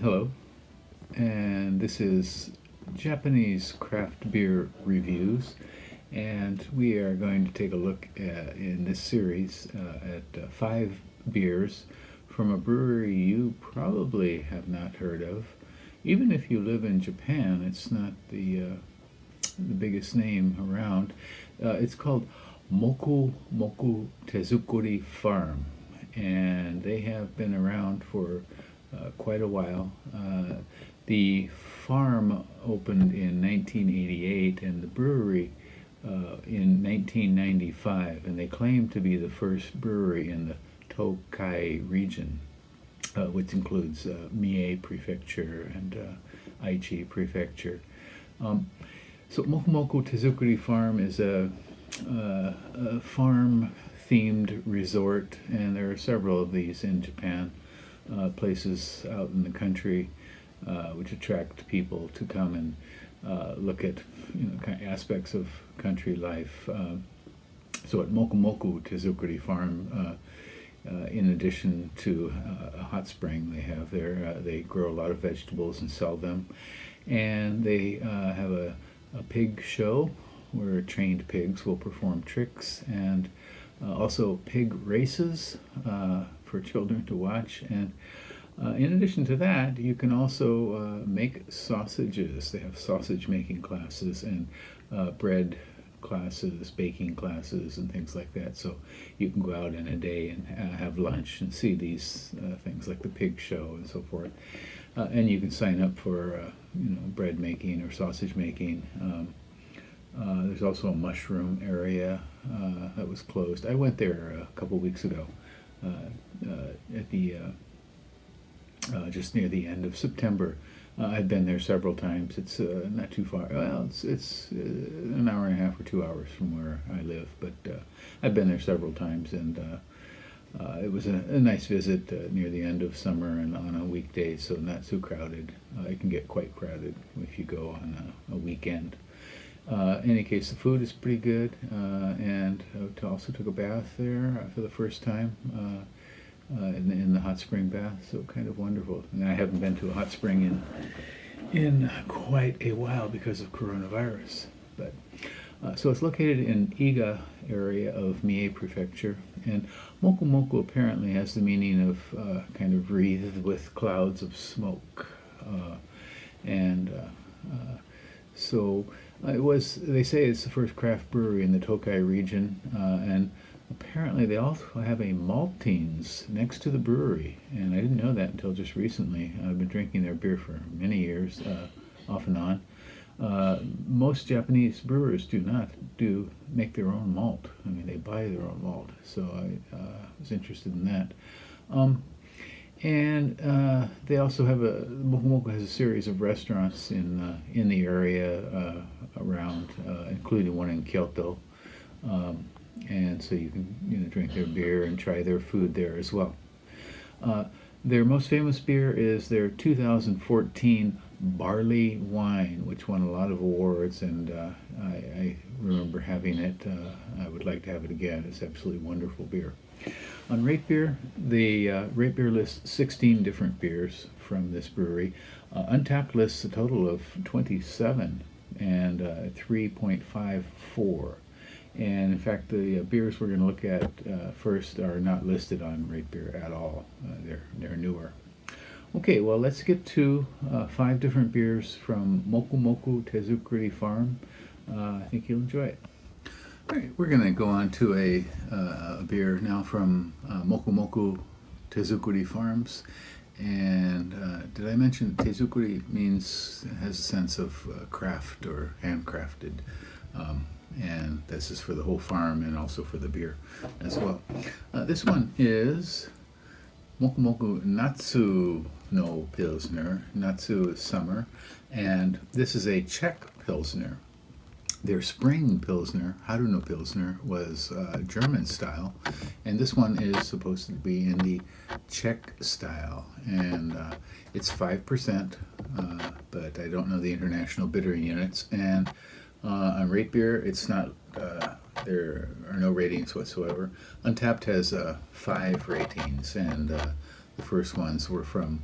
Hello, and this is Japanese craft beer reviews, and we are going to take a look in this series at five beers from a brewery you probably have not heard of. Even if you live in Japan, it's not the biggest name around. It's called Moku Moku Tezukuri Farm, and they have been around for quite a while. The farm opened in 1988 and the brewery in 1995, and they claim to be the first brewery in the Tokai region, which includes Mie Prefecture and Aichi Prefecture. Um, so Moku Moku Tezukuri Farm is a farm themed resort, and there are several of these in Japan, places out in the country which attract people to come and look at kind of aspects of country life. So at Moku Moku Tezukuri Farm, in addition to a hot spring they have there, they grow a lot of vegetables and sell them, and they have a pig show where trained pigs will perform tricks, and also pig races for children to watch. And in addition to that, you can also make sausages. They have sausage making classes and bread classes, baking classes, and things like that. So you can go out in a day and have lunch and see these things like the pig show and so forth. And you can sign up for bread making or sausage making. There's also a mushroom area that was closed. I went there a couple weeks ago at the just near the end of September. I've been there several times. It's not too far. Well, it's an hour and a half or 2 hours from where I live, but I've been there several times, and it was a nice visit near the end of summer and on a weekday, so not too crowded. It can get quite crowded if you go on a weekend. In any case, the food is pretty good, and I also took a bath there for the first time in the hot spring bath, so kind of wonderful. And I haven't been to a hot spring in quite a while because of coronavirus. But so it's located in Iga area of Mie Prefecture, and Moku Moku apparently has the meaning of kind of wreathed with clouds of smoke, and so it was. They say it's the first craft brewery in the Tokai region, and apparently they also have a maltines next to the brewery, and I didn't know that until just recently. I've been drinking their beer for many years, off and on. Most Japanese brewers do not make their own malt. I mean, they buy their own malt, so I was interested in that. And they also have Moku Moku has a series of restaurants in the area around, including one in Kyoto, and so you can drink their beer and try their food there as well. Their most famous beer is their 2014 barley wine, which won a lot of awards, and I remember having it. I would like to have it again. It's absolutely wonderful beer. On Rate Beer, the Rate Beer lists 16 different beers from this brewery. Untapped lists a total of 27 and 3.54. And in fact, the beers we're going to look at first are not listed on Rate Beer at all. They're newer. Okay, well, let's get to five different beers from Moku Moku Tezukuri Farm. I think you'll enjoy it. All right, we're going to go on to a beer now from Moku Moku Tezukuri Farms. And did I mention Tezukuri has a sense of craft or handcrafted? And this is for the whole farm and also for the beer as well. This one is Moku Moku Natsu no Pilsner. Natsu is summer, and this is a Czech Pilsner. Their spring Pilsner, Haru no Pilsner, was German style, and this one is supposed to be in the Czech style, and it's 5%, but I don't know the international bittering units. And on Rate Beer, it's not. There are no ratings whatsoever. Untapped has 5 ratings, and the first ones were from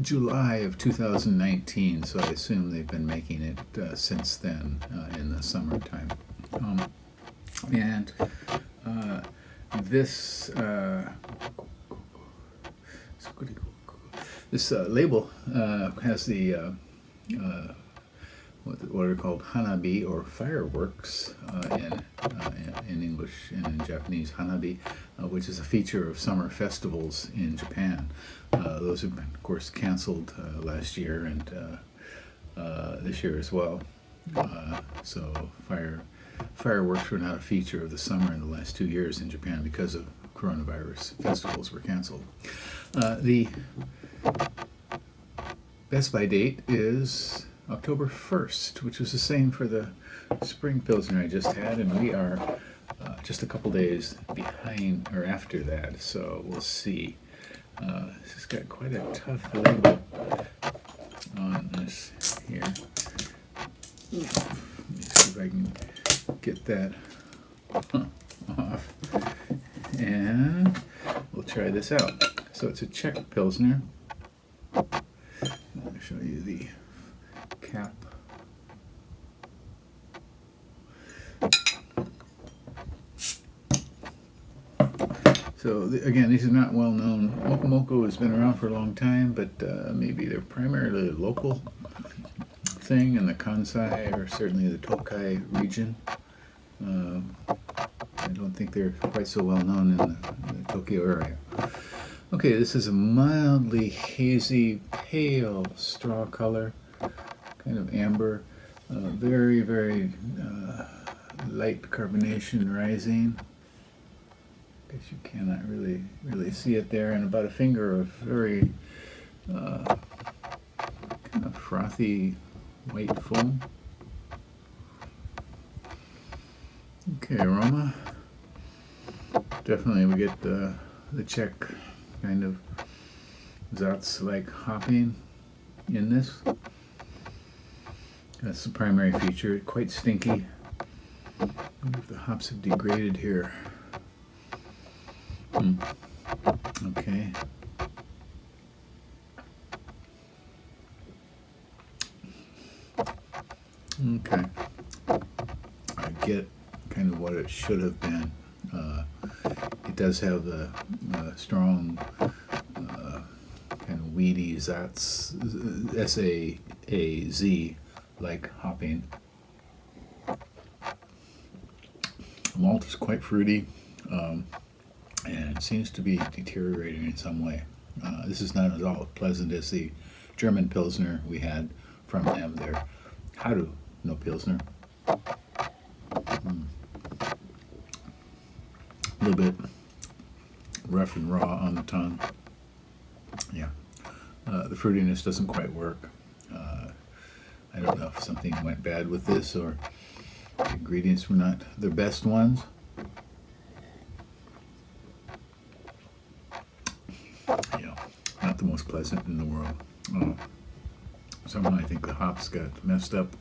July of 2019, so I assume they've been making it since then in the summertime. And this label has the what are called hanabi, or fireworks in English, and in Japanese hanabi, which is a feature of summer festivals in Japan. Those have been, of course, canceled last year and this year as well. So fireworks were not a feature of the summer in the last 2 years in Japan because of coronavirus. Festivals were canceled. The best by date is October 1st, which was the same for the spring Pilsner I just had, and we are just a couple days behind or after that, so we'll see. This has got quite a tough label on this here. Let me see if I can get that off, and we'll try this out. So it's a Czech Pilsner. Let me show you the cap. So again, these are not well known. Moku Moku has been around for a long time, but maybe they're primarily a local thing in the Kansai or certainly the Tokai region. I don't think they're quite so well known in the Tokyo area. Okay, this is a mildly hazy, pale straw color, kind of amber, very, very light carbonation rising. I guess you cannot really see it there, and about a finger of very kind of frothy white foam. Okay, aroma. Definitely we get the Czech kind of Zatz-like hopping in this. That's the primary feature. Quite stinky. I wonder if the hops have degraded here. Okay. Okay. I get kind of what it should have been. It does have a strong kind of weedy Zatz, S-A-A-Z like hopping. Malt is quite fruity. And seems to be deteriorating in some way. This is not at all pleasant as the German Pilsner we had from them, their Haru no Pilsner. A little bit rough and raw on the tongue. Yeah, the fruitiness doesn't quite work. I don't know if something went bad with this or the ingredients were not the best ones. Not the most pleasant in the world. Somehow I think the hops got messed up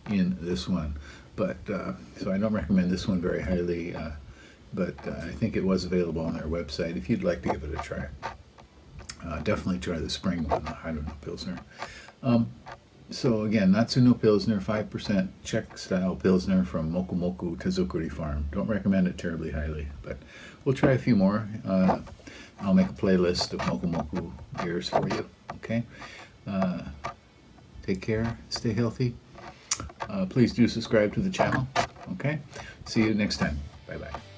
in this one, but so I don't recommend this one very highly, but I think it was available on their website if you'd like to give it a try. Definitely try the spring one, the Haru no Pilsner. So again, Natsu no Pilsner, 5% Czech style Pilsner from Moku Moku Tezu Kuri Farm. Don't recommend it terribly highly, but we'll try a few more. I'll make a playlist of Moku Moku beers for you, okay? Take care, stay healthy. Please do subscribe to the channel, okay? See you next time. Bye-bye.